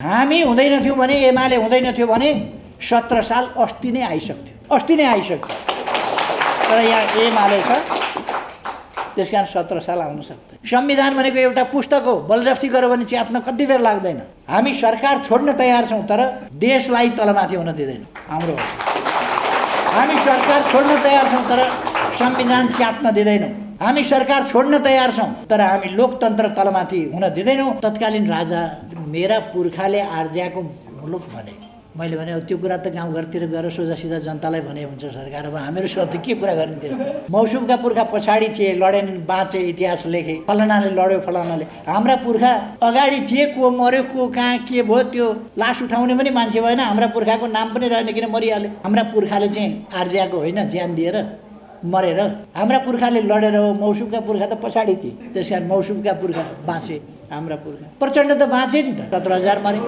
हामी हुँदैनथ्यौँ भने, एमाले हुँदैनथ्यो भने 17 साल अस्ति नै आइसक्यो। तर यहाँ एमाले छ, त्यस कारण 17 साल आउन सक्दैन। संविधान भनेको एउटा पुस्तक हो, बलजफ्ती गर्यो भने च्यात्न कति बेर लाग्दैन। हामी सरकार छोड्न तयार छौँ, तर देशलाई तलमाथि हुन दिँदैनौँ। हाम्रो हामी सरकार छोड्न तयार छौँ, तर संविधान च्यात्न दिँदैनौँ। हामी सरकार छोड्न तयार छौँ, तर हामी लोकतन्त्र तलमाथि हुन दिँदैनौँ। तत्कालीन राजा मेरा पुर्खाले आर्ज्याको मुलुक भने, मैले भने अब त्यो कुरा त गाउँघरतिर गएर सोझा सिधा जनतालाई भने हुन्छ सरकार। अब हामीहरूसँग त के कुरा गर्ने त्यसमा। मौसुमका पुर्खा पछाडि थिए, लडेन, बाँचे, इतिहास लेखे, फलानाले लड्यो, फलानाले। हाम्रा पुर्खा अगाडि थिए, को मर्यो, को कहाँ के भयो, त्यो लास उठाउने पनि मान्छे भएन। हाम्रा पुर्खाको नाम पनि रहेन, किन मरिहाले। हाम्रा पुर्खाले चाहिँ आर्ज्याको होइन, ज्यान दिएर मरेर। हाम्रा पुर्खाले लडेर हो, मौसुमका पुर्खा त पछाडि थिए, त्यस कारण मौसुमका पुर्खा बाँचे। हाम्रा पुर्खा प्रचण्ड त बाँचे नि त, 17,000 मरे।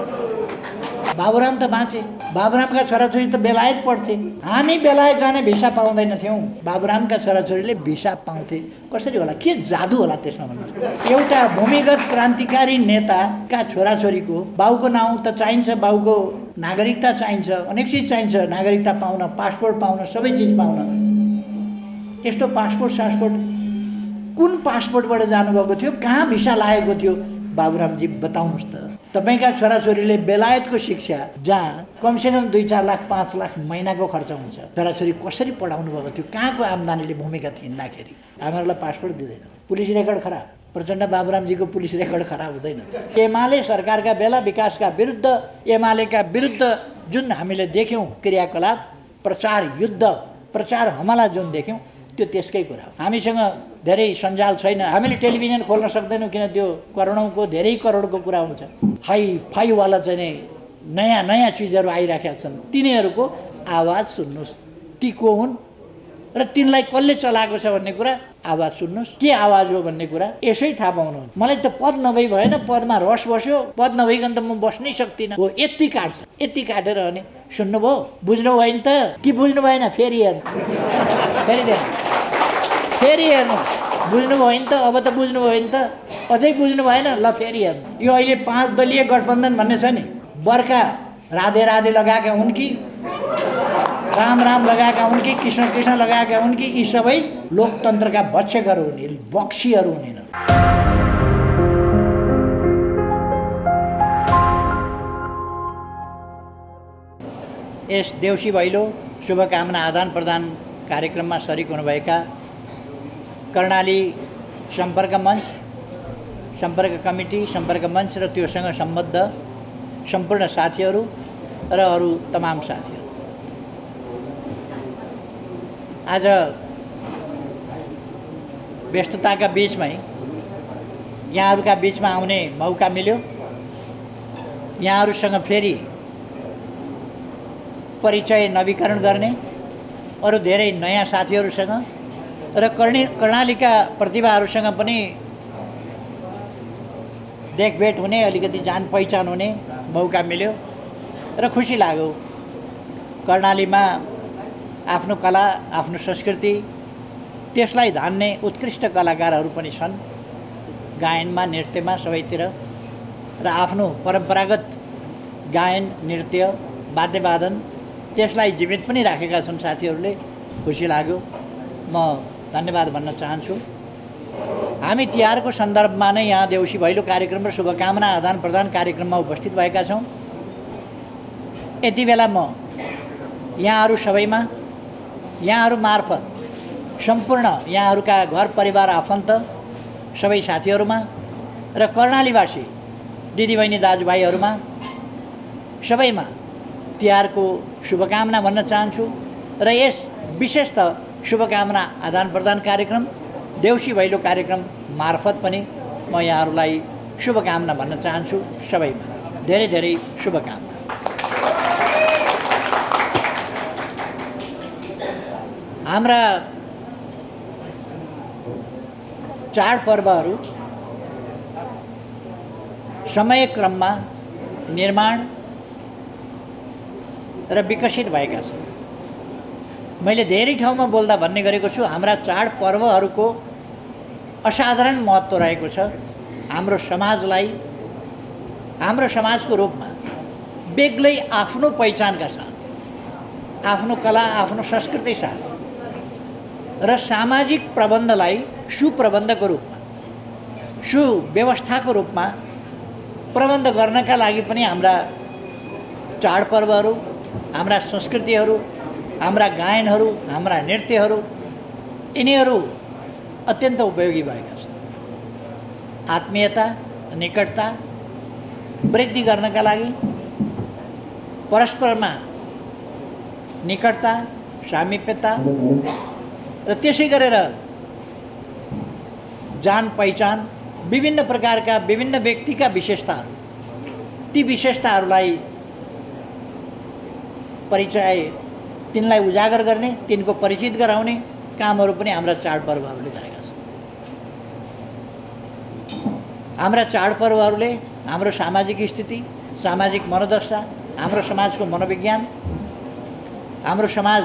बाबुराम त बाँचे, बाबुरामका छोराछोरी त बेलायत पढ्थे। हामी बेलायत जाने भिसा पाउँदैन थियौँ, बाबुरामका छोराछोरीले भिसा पाउँथे। कसरी होला, के जादु होला त्यसमा भन्नुहोस्। एउटा भूमिगत क्रान्तिकारी नेताका छोराछोरीको बाउको नाउँ त चाहिन्छ, बाउको नागरिकता चाहिन्छ, अनेक चिज चाहिन्छ। नागरिकता पाउन, पासपोर्ट पाउन, सबै चिज पाउन। यस्तो पासपोर्ट कुन पासपोर्टबाट जानुभएको थियो, कहाँ भिसा लागेको थियो, बाबुरामजी बताउनुहोस् त। तपाईँका छोराछोरीले बेलायतको शिक्षा, जहाँ कमसेकम 2-4 लाख 5 लाख महिनाको खर्च हुन्छ, छोराछोरी कसरी पढाउनु भएको थियो, कहाँको आम्दानीले भूमिगत हिँड्दाखेरि। हामीहरूलाई पासपोर्ट दिँदैन। पुलिस रेकर्ड खराब, प्रचण्ड बाबुरामजीको पुलिस रेकर्ड खराब हुँदैन। एमाले सरकारका बेला विकासका विरुद्ध, एमालेका विरुद्ध जुन हामीले देख्यौँ क्रियाकलाप, प्रचार युद्ध, प्रचार हमला जुन देख्यौँ, त्यो त्यसकै कुरा हो। हामीसँग धेरै सञ्जाल छैन, हामीले टेलिभिजन खोल्न सक्दैनौँ, किन त्यो करोडौँको, धेरै करोडको कुरा हुन्छ। हाई फाइवाला चाहिँ नयाँ नयाँ चिजहरू आइराखेका छन्, तिनीहरूको आवाज सुन्नुहोस्, ती को हुन् र तिनलाई कसले चलाएको छ भन्ने कुरा आवाज सुन्नुहोस्। के आवाज हो भन्ने कुरा यसै थाहा पाउनु। मलाई त पद नभई भएन, पदमा रस बस्यो, पद नभइकन त म बस्नै सक्दिनँ। हो यति काट्छ, यति काटेर अनि सुन्नुभयो, बुझ्नु भएन त कि बुझ्नु भएन, फेरि हेर्नु, फेरि हेर्नु, बुझ्नु भएन त, अब त बुझ्नु भएन त, अझै बुझ्नु भएन, ल फेरि हेर्नु। यो अहिले 5 दलीय गठबन्धन भन्ने छ नि, बर्खा राधे राधे लगाएका हुन् कि राम राम लगाएका हुन् कि कृष्ण कृष्ण लगाएका हुन् कि, यी सबै लोकतन्त्रका भक्षकहरू हुन्, बक्सीहरू हुन्। यस देउसी भैलो शुभकामना आदान प्रदान कार्यक्रममा सरिक हुनुभएका कर्णाली सम्पर्क मञ्च, सम्पर्क कमिटी, सम्पर्क मञ्च र त्योसँग सम्बद्ध सम्पूर्ण साथीहरू र अरू तमाम साथीहरू, आज व्यस्तताका बिचमै यहाँहरूका बिचमा आउने मौका मिल्यो। यहाँहरूसँग फेरि परिचय नवीकरण गर्ने, अरू धेरै नयाँ साथीहरूसँग र कर्णालीका प्रतिभाहरूसँग पनि देखभेट हुने, अलिकति जान पहिचान हुने मौका मिल्यो र खुसी लाग्यो। कर्णालीमा आफ्नो कला, आफ्नो संस्कृति, त्यसलाई धान्ने उत्कृष्ट कलाकारहरू पनि छन्, गायनमा, नृत्यमा, सबैतिर। र आफ्नो परम्परागत गायन, नृत्य, वाद्यवादन, त्यसलाई जीवित पनि राखेका छन् साथीहरूले। खुसी लाग्यो, म धन्यवाद भन्न चाहन्छु। हामी तिहारको सन्दर्भमा नै यहाँ देउसी भैलो कार्यक्रम र शुभकामना आदान प्रदान कार्यक्रममा उपस्थित भएका छौँ। यति बेला म यहाँहरू सबैमा, यहाँहरू मार्फत सम्पूर्ण यहाँहरूका घर परिवार, आफन्त, सबै साथीहरूमा र कर्णालीवासी दिदीबहिनी दाजुभाइहरूमा सबैमा तिहारको शुभकामना भन्न चाहन्छु। र यस विशेषतः शुभकामना आदान प्रदान कार्यक्रम, देउसी भैलो कार्यक्रम मार्फत पनि म यहाँहरूलाई शुभकामना भन्न चाहन्छु। सबैमा धेरै धेरै शुभकामना। हाम्रा चाडपर्वहरू समयक्रममा निर्माण र विकसित भएका छन्। मैले धेरै ठाउँमा बोल्दा भन्ने गरेको छु, हाम्रा चाडपर्वहरूको असाधारण महत्त्व रहेको छ हाम्रो समाजलाई, हाम्रो समाजको रूपमा। बेग्लै आफ्नो पहिचानका साथ, आफ्नो कला, आफ्नो संस्कृति साथ र सामाजिक प्रबन्धलाई सुप्रबन्धको रूपमा, सुव्यवस्थाको रूपमा प्रबन्ध गर्नका लागि पनि हाम्रा चाडपर्वहरू, हाम्रा संस्कृतिहरू, हाम्रा गायनहरू, हाम्रा नृत्यहरू, यिनीहरू अत्यन्त उपयोगी भएका छन्। आत्मीयता, निकटता वृद्धि गर्नका लागि, परस्परमा निकटता, सामिप्यता र त्यसै गरेर जान पहिचान, विभिन्न प्रकारका विभिन्न व्यक्तिका विशेषताहरू, ती विशेषताहरूलाई परिचय, तिनलाई उजागर गर्ने, तिनको परिचित गराउने कामहरू पनि हाम्रा चाडपर्वहरूले गरेका छन्। हाम्रा चाडपर्वहरूले हाम्रो सामाजिक स्थिति, सामाजिक मनोदशा, हाम्रो समाजको मनोविज्ञान, हाम्रो समाज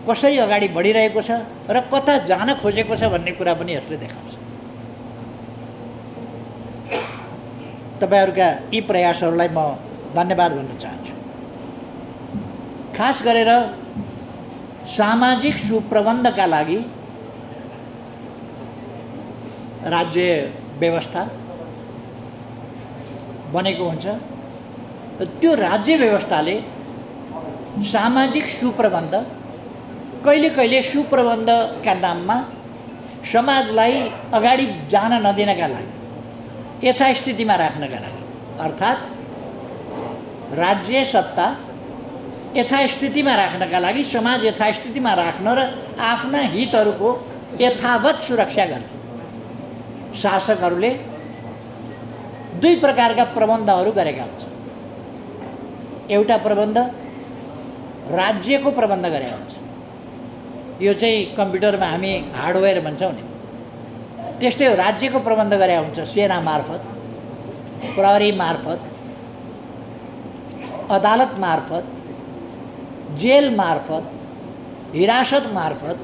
कसरी अगाडि बढिरहेको छ र कता जान खोजेको छ भन्ने कुरा पनि यसले देखाउँछ। तपाईहरुका यी प्रयासहरूलाई म धन्यवाद भन्न चाहन्छु। खास गरेर सामाजिक सुप्रबन्धका लागि राज्य व्यवस्था बनेको हुन्छ। त्यो राज्य व्यवस्थाले सामाजिक सुप्रबन्ध, कहिले कहिले सुप्रबन्धका नाममा समाजलाई अगाडि जान नदिनका लागि, यथास्थितिमा राख्नका लागि, अर्थात् राज्य सत्ता यथास्थितिमा राख्नका लागि, समाज यथास्थितिमा राख्न र आफ्ना हितहरूको यथावत सुरक्षा गर्ने शासकहरूले दुई प्रकारका प्रबन्धहरू गरेका हुन्छन्। एउटा प्रबन्ध राज्यको प्रबन्ध गरेका हुन्छ। यो चाहिँ कम्प्युटरमा हामी हार्डवेयर भन्छौँ नि, त्यस्तै हो। राज्यको प्रबन्ध गरेका हुन्छ, सेना मार्फत, प्रहरी मार्फत, अदालत मार्फत, जेल मार्फत, हिरासत मार्फत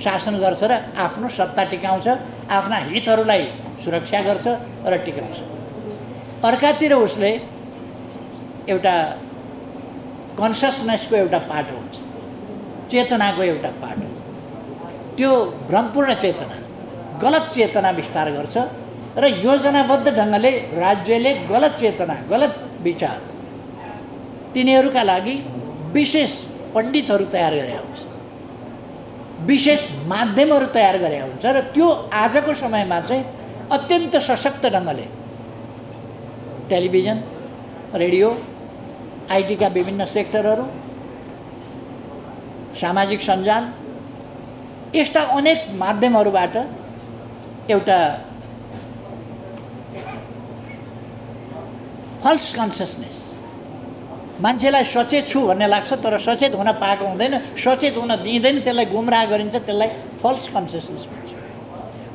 शासन गर्छ र आफ्नो सत्ता टिकाउँछ, आफ्ना हितहरूलाई सुरक्षा गर्छ र टिकाउँछ। अर्कातिर उसले एउटा कन्सियसनेसको एउटा पाटो हुन्छ, चेतनाको एउटा पाटो, त्यो भ्रमपूर्ण चेतना, गलत चेतना विस्तार गर्छ र योजनाबद्ध ढङ्गले राज्यले गलत चेतना, गलत विचार, तिनीहरूका लागि विशेष पण्डितहरू तयार गरेका हुन्छ, विशेष माध्यमहरू तयार गरेका हुन्छ र त्यो आजको समयमा चाहिँ अत्यन्त सशक्त ढङ्गले टेलिभिजन, रेडियो, आइटीका विभिन्न सेक्टरहरू, सामाजिक सञ्जाल, यस्ता अनेक माध्यमहरूबाट एउटा फल्स कन्सियसनेस, मान्छेलाई सचेत छु भन्ने लाग्छ तर सचेत हुन पाएको हुँदैन, सचेत हुन दिँदैन, त्यसलाई गुमराह गरिन्छ, त्यसलाई फल्स कन्सियसनेस भन्छ।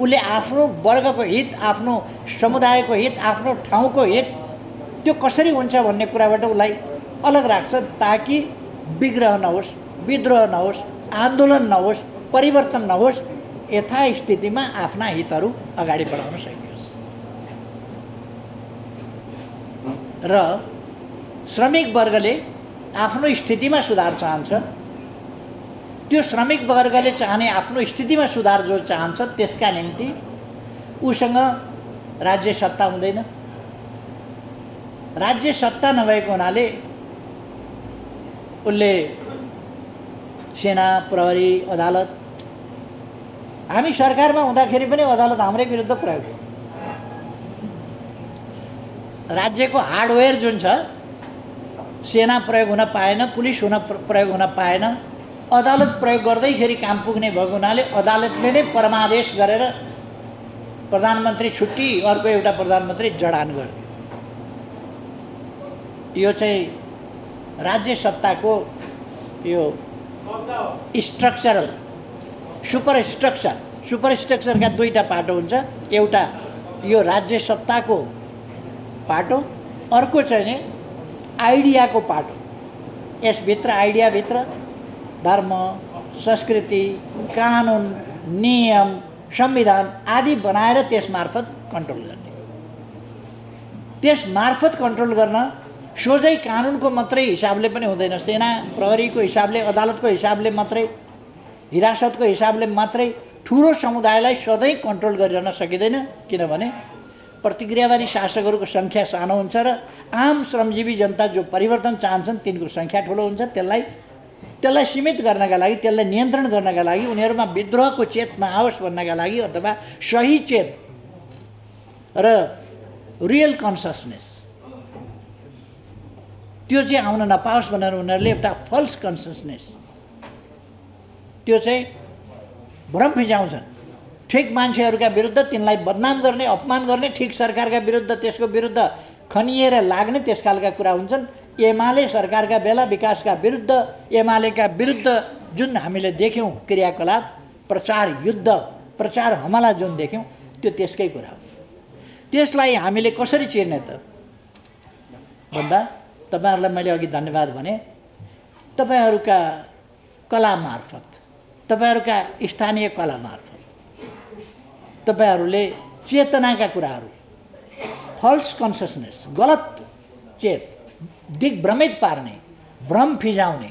उसले आफ्नो वर्गको हित, आफ्नो समुदायको हित, आफ्नो ठाउँको हित त्यो कसरी हुन्छ भन्ने कुराबाट उसलाई अलग राख्छ, ताकि विग्रह नहोस्, विद्रोह नहोस्, आन्दोलन नहोस्, परिवर्तन नहोस्, यथास्थितिमा आफ्ना हितहरू अगाडि बढाउन सकियोस्। र श्रमिक वर्गले आफ्नो स्थितिमा सुधार चाहन्छ, त्यो श्रमिक वर्गले चाहने आफ्नो स्थितिमा सुधार जो चाहन्छ, त्यसका निम्ति उसँग राज्य सत्ता हुँदैन। राज्य सत्ता नभएको हुनाले उसले सेना, प्रहरी, अदालत, हामी सरकारमा हुँदाखेरि पनि अदालत हाम्रै विरुद्ध प्रयोग हो। राज्यको हार्डवेयर जुन छ, सेना प्रयोग हुन पाएन, पुलिस प्रयोग हुन पाएन, अदालत प्रयोग गर्दैखेरि काम पुग्ने भएको हुनाले अदालतले नै परमादेश गरेर प्रधानमन्त्री छुट्टी, अर्को एउटा प्रधानमन्त्री जडान गरिदियो। यो चाहिँ राज्य सत्ताको यो स्ट्रक्चरल, सुपर स्ट्रक्चरका दुईटा पाटो हुन्छ। एउटा यो राज्य सत्ताको पाटो, अर्को चाहिँ आइडियाको पाटो। यसभित्र, आइडियाभित्र धर्म, संस्कृति, कानुन, नियम, संविधान आदि बनाएर त्यसमार्फत कन्ट्रोल गर्ने, त्यसमार्फत कन्ट्रोल गर्न सोझै कानुनको मात्रै हिसाबले पनि हुँदैन, सेना प्रहरीको हिसाबले, अदालतको हिसाबले मात्रै, हिरासतको हिसाबले मात्रै ठुलो समुदायलाई सधैँ कन्ट्रोल गरिरहन सकिँदैन। किनभने प्रतिक्रियावादी शासकहरूको सङ्ख्या सानो हुन्छ र आम श्रमजीवी जनता जो परिवर्तन चाहन्छन् तिनको सङ्ख्या ठुलो हुन्छ। त्यसलाई सीमित गर्नका लागि, त्यसलाई नियन्त्रण गर्नका लागि, उनीहरूमा विद्रोहको चेत नआओस् भन्नका लागि, अथवा सही चेत र रियल कन्सियसनेस त्यो चाहिँ आउन नपाओस् भनेर उनीहरूले एउटा फल्स कन्सियसनेस, त्यो चाहिँ भ्रम फिजाउँछन्। ठिक मान्छेहरूका विरुद्ध तिनलाई बदनाम गर्ने, अपमान गर्ने, ठिक सरकारका विरुद्ध त्यसको विरुद्ध खनिएर लाग्ने, त्यस खालका कुरा हुन्छन्। एमाले सरकारका बेला विकासका विरुद्ध, एमालेका विरुद्ध जुन हामीले देख्यौँ क्रियाकलाप, प्रचार युद्ध, प्रचार हमला जुन देख्यौँ, त्यो त्यसकै कुरा हो। त्यसलाई हामीले कसरी चिर्ने त भन्दा, तपाईँहरूलाई मैले अघि धन्यवाद भने, तपाईँहरूका कला मार्फत, तपाईँहरूका स्थानीय कला मार्फत तपाईँहरूले चेतनाका कुराहरू, फल्स कन्सियसनेस, गलत चेत, दिग्भ्रमित पार्ने, भ्रम फिजाउने,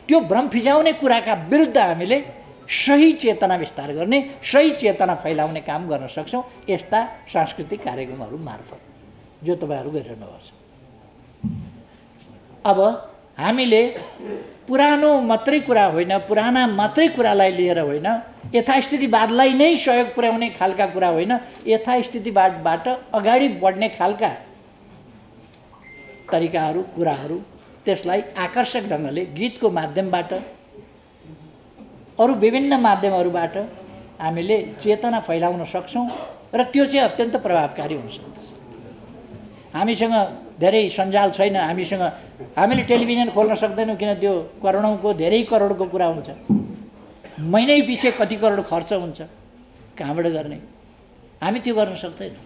त्यो भ्रम फिजाउने कुराका विरुद्ध हामीले सही चेतना विस्तार गर्ने, सही चेतना फैलाउने काम गर्न सक्छौँ यस्ता सांस्कृतिक कार्यक्रमहरू मार्फत, जो तपाईँहरू गरिरहनु भएको छ। अब हामीले पुरानो मात्रै कुरा होइन, पुराना मात्रै कुरालाई लिएर होइन, यथास्थितिवादलाई नै सहयोग पुर्याउने खालका कुरा होइन, यथास्थितिवादबाट अगाडि बढ्ने खालका तरिकाहरू, कुराहरू, त्यसलाई आकर्षक ढङ्गले गीतको माध्यमबाट, अरू विभिन्न माध्यमहरूबाट हामीले चेतना फैलाउन सक्छौँ र त्यो चाहिँ अत्यन्त प्रभावकारी हुन सक्दछ। हामीसँग धेरै सञ्जाल छैन, हामीले टेलिभिजन खोल्न सक्दैनौँ, किन त्यो करोडौँको, धेरै करोडको कुरा हुन्छ, महिनै पछि कति करोड खर्च हुन्छ, कहाँबाट गर्ने? हामी त्यो गर्न सक्दैनौँ।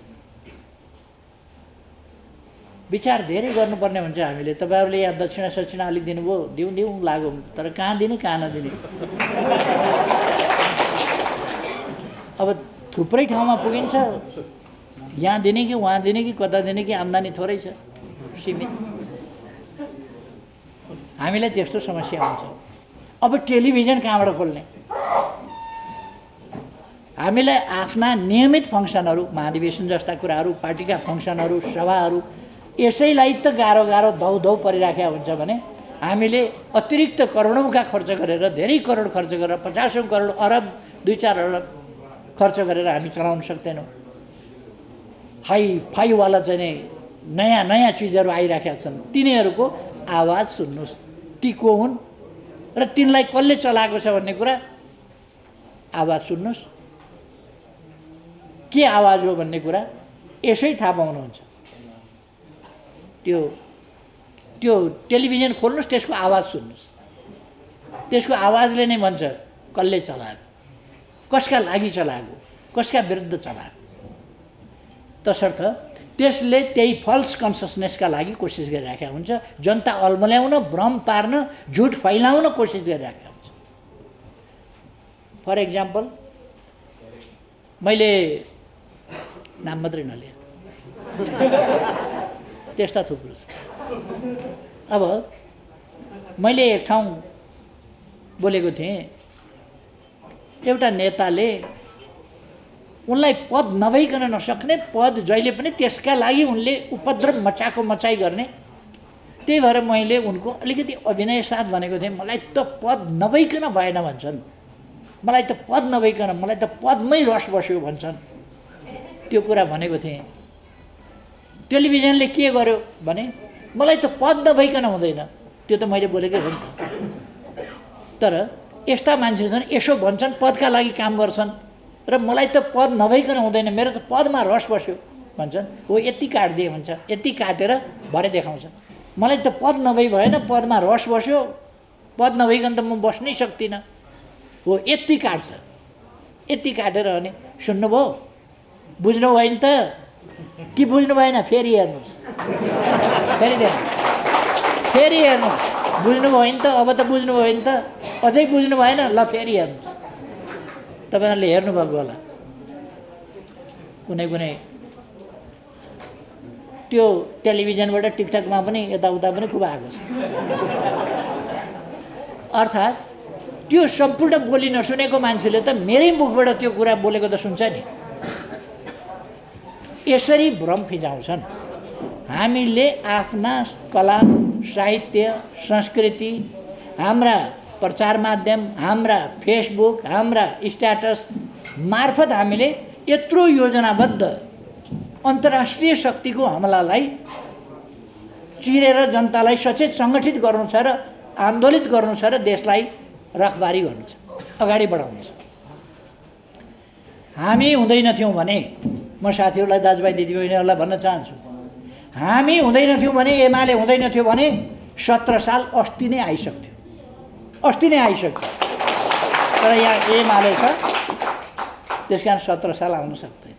विचार धेरै गर्नुपर्ने हुन्छ हामीले। तपाईँहरूले यहाँ दक्षिणा सक्षिणा अलिक दिनुभयो, दिउँ लाग्यो, तर कहाँ दिने कहाँ नदिने। अब थुप्रै ठाउँमा पुगिन्छ, यहाँ दिने कि वहाँ दिने कि कता दिने कि आम्दानी थोरै छ, सीमित। हामीलाई त्यस्तो समस्या हुन्छ। अब टेलिभिजन कहाँबाट खोल्ने? हामीलाई आफ्ना नियमित फङ्सनहरू, महाधिवेशन जस्ता कुराहरू, पार्टीका फङ्सनहरू, सभाहरू, यसैलाई त गाह्रो धौ परिराखेका हुन्छ भने हामीले अतिरिक्त करोडौँका खर्च गरेर, धेरै करोड खर्च गरेर, 50औं करोड, अरब, 2-4 अरब खर्च गरेर हामी चलाउन सक्दैनौँ। हाई फाइवाला चाहिँ नयाँ चिजहरू आइराखेका छन्, तिनीहरूको आवाज सुन्नुहोस्, ती को हुन् र तिनलाई कसले चलाएको छ भन्ने कुरा आवाज सुन्नुहोस्, के आवाज हो भन्ने कुरा यसै थाहा पाउनुहुन्छ। त्यो टेलिभिजन खोल्नुहोस्, त्यसको आवाज सुन्नुहोस्, त्यसको आवाजले नै भन्छ कसले चलाएको, कसका लागि चलाएको, कसका विरुद्ध चलाएको। तसर्थ त्यसले त्यही फल्स कन्सियसनेसका लागि कोसिस गरिराखेको हुन्छ, जनता अल्मल्याउन, भ्रम पार्न, झुट फैलाउन कोसिस गरिराखेको हुन्छ। फर इक्जाम्पल, मैले नाम मात्रै नलिए, त्यस्ता थुप्रो छ। अब मैले एक ठाउँ बोलेको थिएँ, एउटा नेताले उनलाई पद नभइकन नसक्ने, पद जहिले पनि त्यसका लागि उनले उपद्रव मचाइ गर्ने। त्यही भएर मैले उनको अलिकति अभिनय साथ भनेको थिएँ, मलाई त पद नभइकन भएन भन्छन्, मलाई त पद नभइकन, मलाई त पदमै रस बस्यो भन्छन्। त्यो कुरा भनेको थिएँ। टेलिभिजनले के गर्यो भने मलाई त पद नभइकन हुँदैन, त्यो त मैले बोलेकै हो नि त। तर यस्ता मान्छे छन्, यसो भन्छन्, पदका लागि काम गर्छन्, र मलाई त पद नभइकन हुँदैन, मेरो त पदमा रस बस्यो भन्छन्। हो, यति काटिदिए भन्छ, यति काटेर भरे देखाउँछ। मलाई त पद भएन, पदमा रस बस्यो, पद नभइकन त म बस्नै सक्दिनँ। हो, यति काट्छ, यति काटेर अनि सुन्नुभयो, बुझ्नु भएन त कि बुझ्नु भएन? फेरि हेर्नुहोस्, फेरि हेर्नुहोस्, बुझ्नु भएन त? अब त बुझ्नु भएन त? अझै बुझ्नु भएन? ल फेरि हेर्नुहोस्। तपाईँहरूले हेर्नुभएको होला, कुनै त्यो टेलिभिजनबाट टिकटकमा पनि यताउता पनि खुब आएको छ। अर्थात् त्यो सम्पूर्ण बोली नसुनेको मान्छेले त मेरै मुखबाट त्यो कुरा बोलेको त सुन्छ नि। यसरी भ्रम फिजाउँछन्। हामीले आफ्ना कला साहित्य संस्कृति हाम्रा प्रचार माध्यम हाम्रा फेसबुक हाम्रा स्ट्याटस मार्फत हामीले यत्रो योजनाबद्ध अन्तर्राष्ट्रिय शक्तिको हमलालाई चिरेर जनतालाई सचेत सङ्गठित गर्नु छ र आन्दोलित गर्नु छ र देशलाई रखबारी गर्नु छ, अगाडि बढाउनु छ। हामी हुँदैनथ्यौँ भने म साथीहरूलाई दाजुभाइ दिदीबहिनीहरूलाई भन्न चाहन्छु, हामी हुँदैनथ्यौँ भने एमाले हुँदैनथ्यो भने 17 साल अस्ति नै आइसक्थ्यो, अस्ति नै आइसक्यो। तर यहाँ एमाले छ, त्यस कारण 17 साल आउन सक्दैन।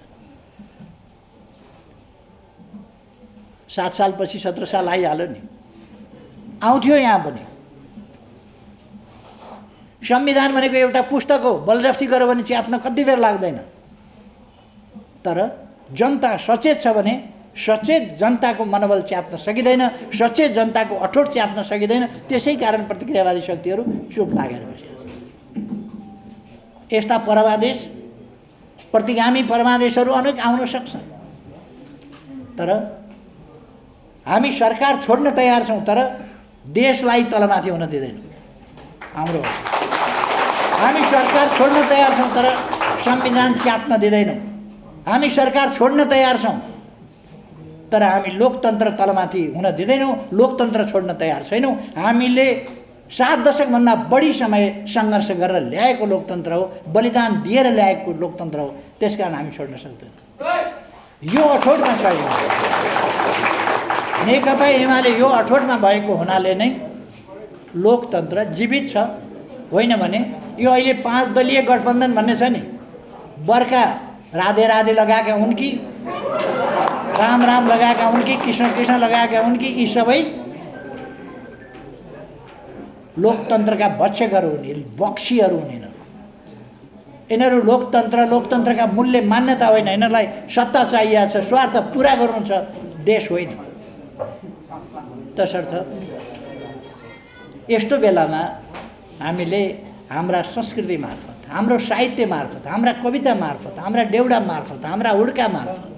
7 सालपछि 17 साल आइहाल्यो नि, आउँथ्यो यहाँ पनि। संविधान भनेको एउटा पुस्तक हो, बलजफ्ती गर्यो भने च्यात्न कति बेर लाग्दैन। तर जनता सचेत छ भने सचेत जनताको मनोबल च्यात्न सकिँदैन, सचेत जनताको अठोट च्यात्न सकिँदैन। त्यसै कारण प्रतिक्रियावादी शक्तिहरू चुप लागेर बसिरहेछन्। यस्ता परमादेश प्रतिगामी परमादेशहरू अनेक आउन सक्छन्, तर हामी सरकार छोड्न तयार छौँ, तर देशलाई तलमाथि हुन दिँदैनौँ। हाम्रो हामी सरकार छोड्न तयार छौँ, तर संविधान च्यात्न दिँदैनौँ। हामी सरकार छोड्न तयार छौँ, तर हामी लोकतन्त्र तलमाथि हुन दिँदैनौँ, लोकतन्त्र छोड्न तयार छैनौँ। हामीले 7 दशकभन्दा बढी समय सङ्घर्ष गरेर ल्याएको लोकतन्त्र हो, बलिदान दिएर ल्याएको लोकतन्त्र हो। त्यसकारण हामी छोड्न सक्दैनौँ। यो अठोटमा छ। नेकपा एमाले यो अठोटमा भएको हुनाले नै लोकतन्त्र जीवित छ। होइन भने यो अहिले 5 दलीय गठबन्धन भन्ने छ नि, बर्खा राधे राधे लगाएका हुन् कि राम राम लगाएका हुन् कि कृष्ण कृष्ण लगाएका हुन् कि यी सबै लोकतन्त्रका भक्षकहरू हुन्, बक्सीहरू हुन्। यिनीहरू लोकतन्त्रका मूल्य मान्यता होइन, यिनीहरूलाई सत्ता चाहिएको छ, स्वार्थ पुरा गर्नु छ, देश होइन। तसर्थ यस्तो बेलामा हामीले हाम्रा संस्कृति मार्फत, हाम्रो साहित्य मार्फत, हाम्रा कविता मार्फत, हाम्रा देउडा मार्फत, हाम्रा हुड्का मार्फत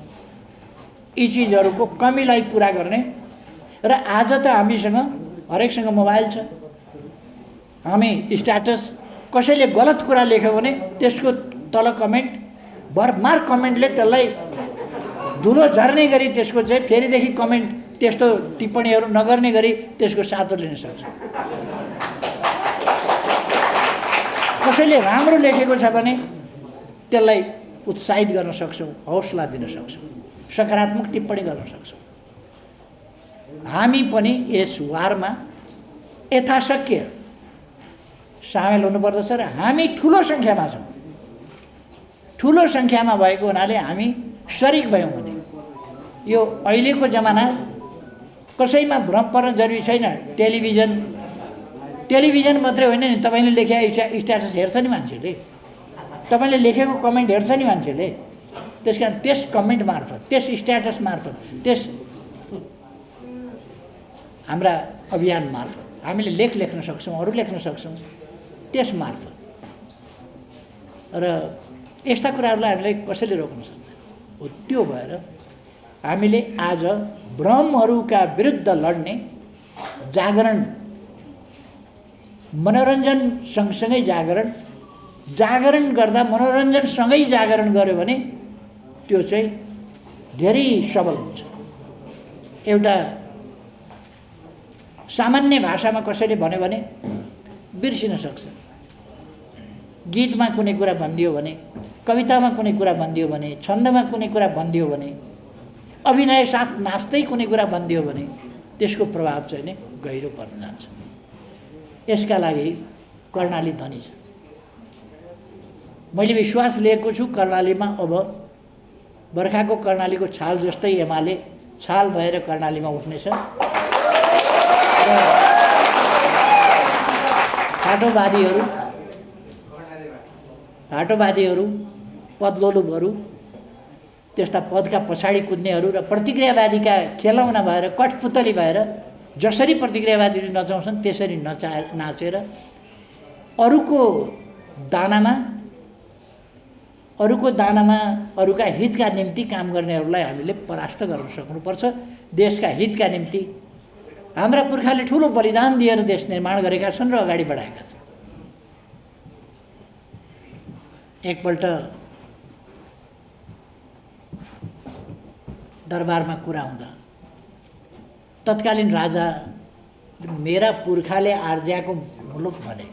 यी चिजहरूको कमीलाई पुरा गर्ने। र आज त हामीसँग हरेकसँग मोबाइल छ, हामी स्ट्याटस कसैले गलत कुरा लेख्यो भने त्यसको तल कमेन्ट भरमार कमेन्टले त्यसलाई धुलो झर्ने गरी त्यसको चाहिँ फेरिदेखि कमेन्ट त्यस्तो टिप्पणीहरू नगर्ने गरी त्यसको सातो लिन सक्छ। कसैले राम्रो लेखेको छ भने त्यसलाई उत्साहित गर्न सक्छौँ, हौसला दिन सक्छौँ, सकारात्मक टिप्पणी गर्न सक्छौँ। हामी पनि यस वारमा यथाशक्य सामेल हुनुपर्दछ र हामी ठुलो सङ्ख्यामा छौँ। ठुलो सङ्ख्यामा भएको हुनाले हामी सरिक भयौँ भने यो अहिलेको जमाना कसैमा भ्रम पर्न जरुरी छैन। टेलिभिजन मात्रै होइन नि, तपाईँले लेखेको स्ट्याटस हेर्छ नि मान्छेले, तपाईँले लेखेको कमेन्ट हेर्छ नि मान्छेले। त्यस कारण त्यस कमेन्ट मार्फत, त्यस स्ट्याटस मार्फत, त्यस हाम्रा अभियान मार्फत हामीले लेख्न सक्छौँ, अरू लेख्न सक्छौँ त्यस मार्फत। र यस्ता कुराहरूलाई हामीले कसैले रोक्न सक्दैन हो। त्यो भएर हामीले आज भ्रमहरूका विरुद्ध लड्ने जागरण, मनोरञ्जन सँगसँगै जागरण गर्दा मनोरञ्जनसँगै जागरण गर्यो भने त्यो चाहिँ धेरै सबल हुन्छ। एउटा सामान्य भाषामा कसैले भन्यो भने बिर्सिन सक्छ। गीतमा कुनै कुरा भनिदियो भने, कवितामा कुनै कुरा भनिदियो भने, छन्दमा कुनै कुरा भनिदियो भने, अभिनय साथ नाच्दै कुनै कुरा भनिदियो भने त्यसको प्रभाव चाहिँ नै गहिरो पर्न जान्छ। यसका लागि कर्णाली धनी छ। मैले विश्वास लिएको छु कर्णालीमा अब बर्खाको कर्णालीको छाल जस्तै एमाले छाल भएर कर्णालीमा उठ्नेछ। फाटोवादीहरू पदलोलुपहरू त्यस्ता पदका पछाडि कुद्नेहरू र प्रतिक्रियावादीका खेलौना भएर कठपुतली भएर जसरी प्रतिक्रियावादीले नचाउँछन् त्यसरी नाचेर अरूको दानामा अरूका हितका निम्ति काम गर्नेहरूलाई हामीले परास्त गर्न सक्नुपर्छ। देशका हितका निम्ति हाम्रा पुर्खाले ठुलो बलिदान दिएर देश निर्माण गरेका छन् र अगाडि बढाएका छन्। एकपल्ट दरबारमा कुरा हुँदा तत्कालीन राजा मेरा पुर्खाले आर्ज्याको मुलुक भने।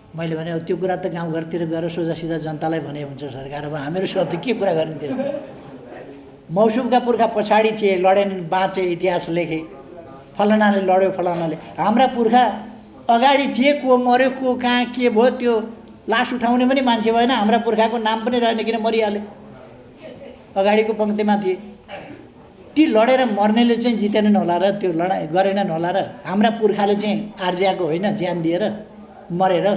मैले भने अब त्यो कुरा त गाउँघरतिर गएर सोझासिधा जनतालाई भने हुन्छ सरकार, अब हामीहरूसँग त के कुरा गर्ने त्यसमा। मौसुमका पुर्खा पछाडि थिए, लडेन, बाँचे, इतिहास लेखे, फलानाले लड्यो, फलानाले। हाम्रा पुर्खा अगाडि थिए, को मर्यो, को कहाँ के भयो त्यो लास उठाउने पनि मान्छे भएन, हाम्रा पुर्खाको नाम पनि रहेन किन मरिहाले। अगाडिको पङ्क्तिमा थिए। ती लडेर मर्नेले चाहिँ जितेनन् होला र त्यो लडाइँ गरेनन् होला र हाम्रा पुर्खाले चाहिँ आर्ज्याको होइन ज्यान दिएर मरेर।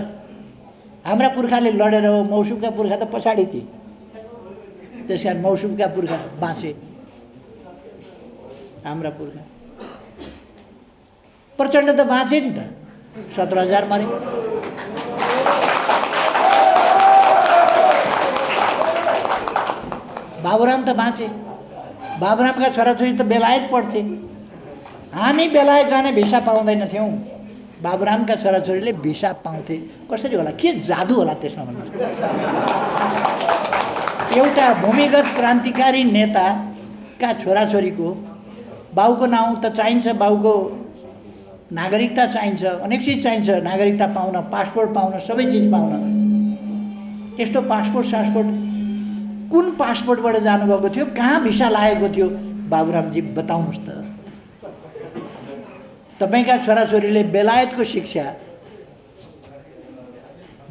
हाम्रा पुर्खाले लडेर हो, मौसुमका पुर्खा त पछाडि थिए, त्यस कारण मौसुमका पुर्खा बाँचे। हाम्रा पुर्खा प्रचण्ड त बाँचे नि त, 17,000 मरे। बाबुराम त बाँचे, बाबुरामका छोराछोरी त बेलायत पढ्थे। हामी बेलायत जाने भिसा पाउँदैनथ्यौँ, बाबुरामका छोराछोरीले भिसा पाउँथे। कसरी होला, के जादु होला त्यसमा भन्नुहोस्। एउटा भूमिगत क्रान्तिकारी नेताका छोराछोरीको बाउको नाउँ त चाहिन्छ, बाउको नागरिकता चाहिन्छ, अनेक चिज चाहिन्छ, नागरिकता पाउन, पासपोर्ट पाउन, सबै चिज पाउन। यस्तो पासपोर्ट कुन पासपोर्टबाट जानुभएको थियो, कहाँ भिसा लागेको थियो, बाबुरामजी बताउनुहोस् त। तपाईँका छोराछोरीले बेलायतको शिक्षा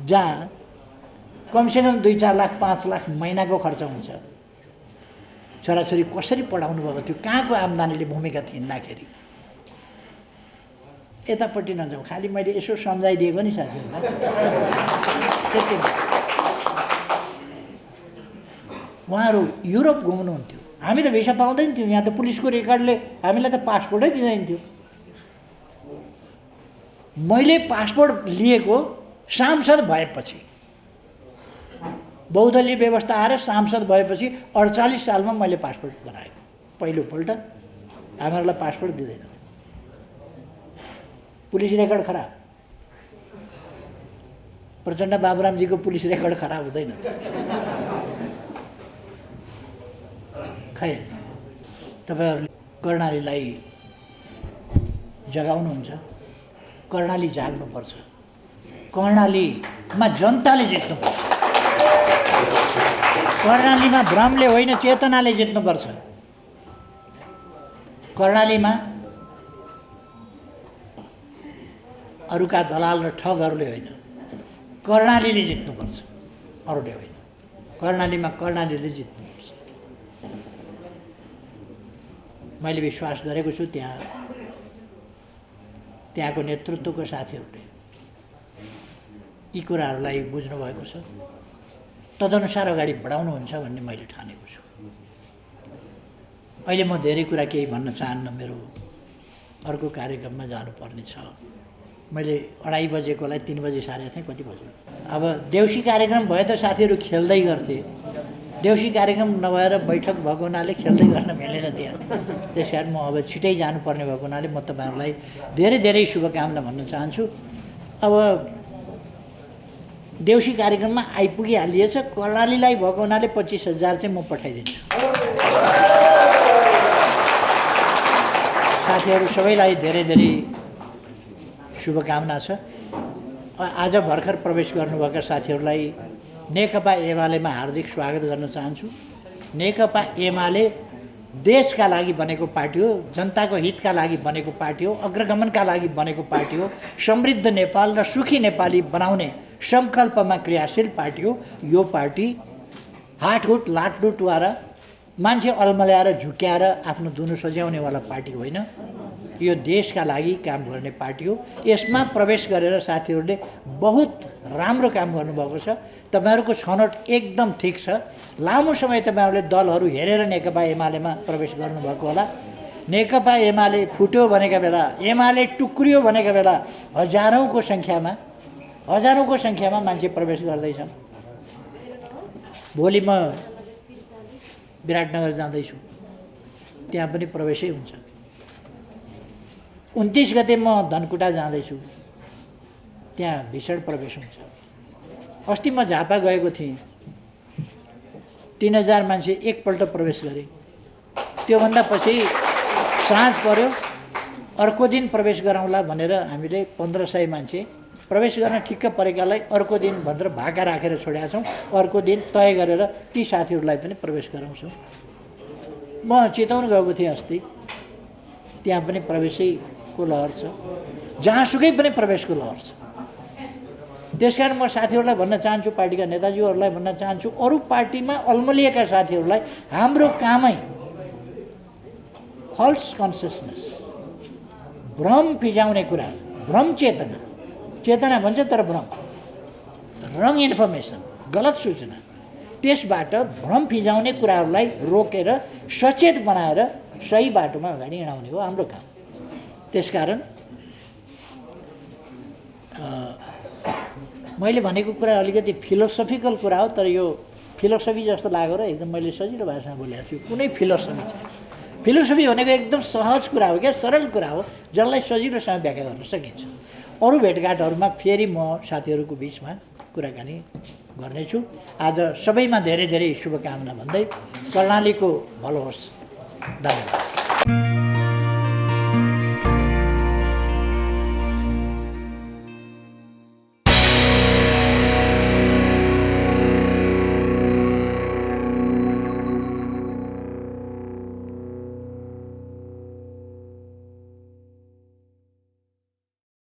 जहाँ कमसेकम 2-4 लाख 5 लाख महिनाको खर्च हुन्छ, छोराछोरी कसरी पढाउनु भएको थियो, कहाँको आम्दानीले भूमिगत हिँड्दाखेरि। यतापट्टि नजाउँ, खालि मैले यसो सम्झाइदिएको नि साथीहरूलाई। त्यति उहाँहरू युरोप घुम्नुहुन्थ्यो, हामी त भिसा पाउँदैन थियौँ। यहाँ त पुलिसको रेकर्डले हामीलाई त पासपोर्टै दिँदैन थियो। मैले पासपोर्ट लिएको सांसद भएपछि, बहुदलीय व्यवस्था आएर सांसद भएपछि 48 सालमा मैले पासपोर्ट बनाएको पहिलोपल्ट। हामीहरूलाई पासपोर्ट दिँदैन, पुलिस रेकर्ड खराब। प्रचण्ड बाबुरामजीको पुलिस रेकर्ड खराब हुँदैन। खै तपाईँहरूले कर्णालीलाई जगाउनुहुन्छ, कर्णाली जाग्नुपर्छ, कर्णालीमा जनताले जित्नुपर्छ, कर्णालीमा भ्रमले होइन चेतनाले जित्नुपर्छ, कर्णालीमा अरूका दलाल र ठगहरूले होइन कर्णालीले जित्नुपर्छ, अरूले होइन। कर्णालीमा कर्णालीले जित्नुपर्छ। मैले विश्वास गरेको छु त्यहाँको नेतृत्वको साथीहरूले यी कुराहरूलाई बुझ्नुभएको छ, तदनुसार अगाडि बढाउनुहुन्छ भन्ने मैले ठानेको छु। अहिले म धेरै कुरा केही भन्न चाहन्न, मेरो अर्को कार्यक्रममा जानुपर्ने छ। मैले 2:30 बजेकोलाई 3 बजे सारेको थिएँ, कति बज्यो? अब देउसी कार्यक्रम भए त साथीहरू खेल्दै गर्थे, देउसी कार्यक्रम नभएर बैठक भएको हुनाले खेल्दै गर्न मिलेन त्यहाँ। त्यस कारण म अब छिटै जानुपर्ने भएको हुनाले म तपाईँहरूलाई धेरै धेरै शुभकामना भन्न चाहन्छु। अब देउसी कार्यक्रममा आइपुगिहालिएछ, कर्णालीलाई भएको हुनाले 25,000 चाहिँ म पठाइदिन्छु। साथीहरू सबैलाई धेरै धेरै शुभकामना छ। आज भर्खर प्रवेश गर्नुभएका साथीहरूलाई नेकपा एमालेमा हार्दिक स्वागत गर्न चाहन्छु। नेकपा एमाले देशका लागि बनेको पार्टी हो, जनताको हितका लागि बनेको पार्टी हो, अग्रगमनका लागि बनेको पार्टी हो, समृद्ध नेपाल र सुखी नेपाली बनाउने सङ्कल्पमा क्रियाशील पार्टी हो। यो पार्टी हाटहुट लाटलुटवाला मान्छे अल्मल्याएर झुक्याएर आफ्नो दुनु सज्याउनेवाला पार्टी होइन। यो देशका लागि काम गर्ने पार्टी हो। यसमा प्रवेश गरेर साथीहरूले बहुत राम्रो काम गर्नुभएको छ। तपाईँहरूको छनौट एकदम ठिक छ। लामो समय तपाईँहरूले दलहरू हेरेर नेकपा एमालेमा प्रवेश गर्नुभएको होला। नेकपा एमाले फुट्यो भनेका बेला, एमाले टुक्रियो भनेका बेला हजारौँको सङ्ख्यामा मान्छे प्रवेश गर्दैछन्। भोलि म विराटनगर जाँदैछु, त्यहाँ पनि प्रवेशै हुन्छ। 29 गते म धनकुटा जाँदैछु, त्यहाँ भीषण प्रवेश हुन्छ। अस्ति म झापा गएको थिएँ, 3000 मान्छे एकपल्ट प्रवेश गरे। त्योभन्दा पछि साँझ पर्यो, अर्को दिन प्रवेश गराउँला भनेर हामीले 1500 मान्छे प्रवेश गर्न ठिक्क परेकालाई अर्को दिन भनेर भाका राखेर छोडेका छौँ। अर्को दिन तय गरेर ती साथीहरूलाई पनि प्रवेश गराउँछौँ। म चितवन गएको थिएँ अस्ति, त्यहाँ पनि प्रवेशैको लहर छ, जहाँसुकै पनि प्रवेशको लहर छ। त्यसकारण म साथीहरूलाई भन्न चाहन्छु, पार्टीका नेताजीहरूलाई भन्न चाहन्छु, अरू पार्टीमा अल्मलिएका साथीहरूलाई हाम्रो कामै फल्स कन्सियसनेस, भ्रम फिजाउने कुरा, भ्रम चेतना भन्छ तर भ्रम, रङ इन्फर्मेसन, गलत सूचना, त्यसबाट भ्रम फिजाउने कुराहरूलाई रोकेर सचेत बनाएर सही बाटोमा अगाडि हिँडाउने हो हाम्रो काम। त्यसकारण मैले भनेको कुरा अलिकति फिलोसफिकल कुरा हो, तर यो फिलोसफी जस्तो लाग्यो र एकदम मैले सजिलो भाषामा बोलेको छु। कुनै फिलोसफी छैन। फिलोसफी भनेको एकदम सहज कुरा हो क्या, सरल कुरा हो, जसलाई सजिलोसँग व्याख्या गर्न सकिन्छ। अरू भेटघाटहरूमा फेरि म साथीहरूको बिचमा कुराकानी गर्नेछु। आज सबैमा धेरै धेरै शुभकामना भन्दै कर्णालीको भलो होस्। धन्यवाद।